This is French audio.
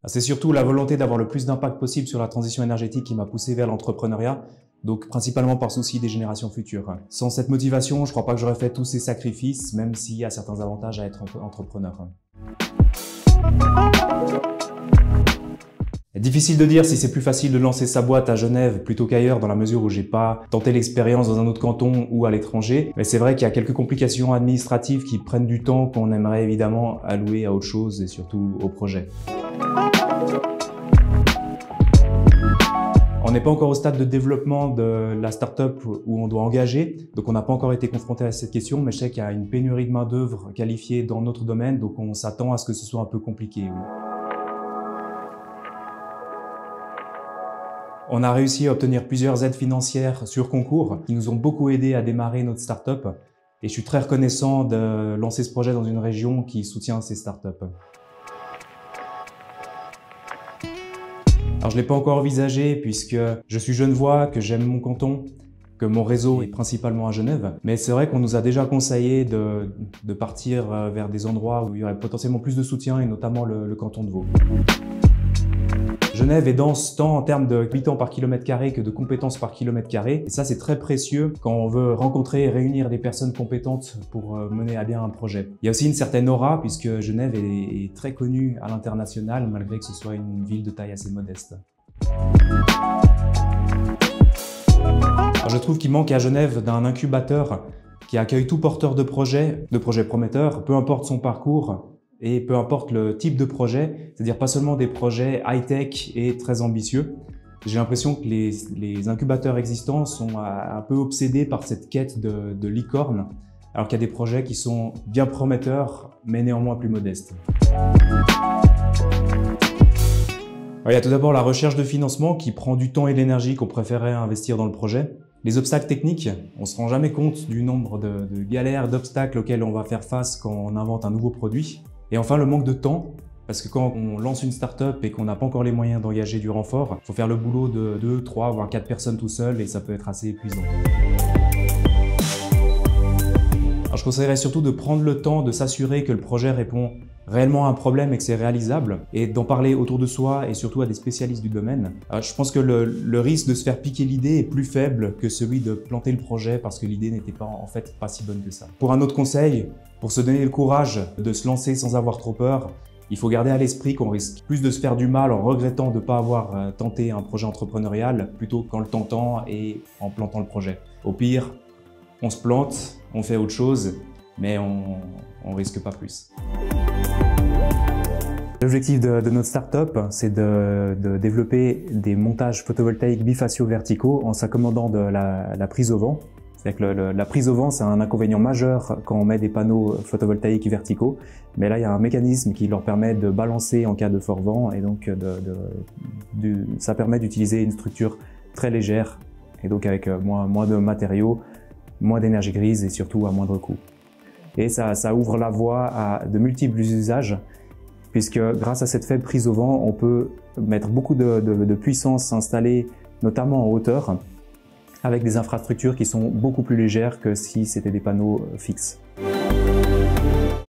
C'est surtout la volonté d'avoir le plus d'impact possible sur la transition énergétique qui m'a poussé vers l'entrepreneuriat, donc principalement par souci des générations futures. Sans cette motivation, je crois pas que j'aurais fait tous ces sacrifices, même s'il y a certains avantages à être entrepreneur. C'est difficile de dire si c'est plus facile de lancer sa boîte à Genève plutôt qu'ailleurs, dans la mesure où j'ai pas tenté l'expérience dans un autre canton ou à l'étranger. Mais c'est vrai qu'il y a quelques complications administratives qui prennent du temps qu'on aimerait évidemment allouer à autre chose et surtout au projet. On n'est pas encore au stade de développement de la start-up où on doit engager, donc on n'a pas encore été confronté à cette question, mais je sais qu'il y a une pénurie de main-d'œuvre qualifiée dans notre domaine, donc on s'attend à ce que ce soit un peu compliqué. Oui. On a réussi à obtenir plusieurs aides financières sur concours qui nous ont beaucoup aidé à démarrer notre start-up, et je suis très reconnaissant de lancer ce projet dans une région qui soutient ces start-up. Alors je ne l'ai pas encore envisagé puisque je suis genevois, que j'aime mon canton, que mon réseau est principalement à Genève. Mais c'est vrai qu'on nous a déjà conseillé de partir vers des endroits où il y aurait potentiellement plus de soutien et notamment le canton de Vaud. Genève est dense tant en termes d'habitants par kilomètre carré que de compétences par kilomètre carré. Et ça, c'est très précieux quand on veut rencontrer et réunir des personnes compétentes pour mener à bien un projet. Il y a aussi une certaine aura puisque Genève est très connue à l'international malgré que ce soit une ville de taille assez modeste. Alors, je trouve qu'il manque à Genève d'un incubateur qui accueille tout porteur de projet prometteurs, peu importe son parcours, et peu importe le type de projet, c'est-à-dire pas seulement des projets high-tech et très ambitieux. J'ai l'impression que les incubateurs existants sont un peu obsédés par cette quête de licorne, alors qu'il y a des projets qui sont bien prometteurs, mais néanmoins plus modestes. Il y a tout d'abord la recherche de financement qui prend du temps et de l'énergie qu'on préférerait investir dans le projet. Les obstacles techniques, on ne se rend jamais compte du nombre de galères, d'obstacles auxquels on va faire face quand on invente un nouveau produit. Et enfin, le manque de temps, parce que quand on lance une start-up et qu'on n'a pas encore les moyens d'engager du renfort, il faut faire le boulot de 2, 3, voire 4 personnes tout seul et ça peut être assez épuisant. Alors, je conseillerais surtout de prendre le temps de s'assurer que le projet répond réellement à un problème et que c'est réalisable et d'en parler autour de soi et surtout à des spécialistes du domaine. Je pense que le risque de se faire piquer l'idée est plus faible que celui de planter le projet parce que l'idée n'était pas en fait pas si bonne que ça. Pour un autre conseil, pour se donner le courage de se lancer sans avoir trop peur, il faut garder à l'esprit qu'on risque plus de se faire du mal en regrettant de ne pas avoir tenté un projet entrepreneurial plutôt qu'en le tentant et en plantant le projet. Au pire, on se plante, on fait autre chose, mais on risque pas plus. L'objectif de notre start-up, c'est de développer des montages photovoltaïques bifaciaux verticaux en s'accommodant de la prise au vent. C'est-à-dire que la prise au vent, c'est un inconvénient majeur quand on met des panneaux photovoltaïques verticaux. Mais là, il y a un mécanisme qui leur permet de balancer en cas de fort vent et donc ça permet d'utiliser une structure très légère et donc avec moins de matériaux, moins d'énergie grise et surtout à moindre coût. Et ça ouvre la voie à de multiples usages puisque grâce à cette faible prise au vent, on peut mettre beaucoup de puissance installée, notamment en hauteur, avec des infrastructures qui sont beaucoup plus légères que si c'était des panneaux fixes.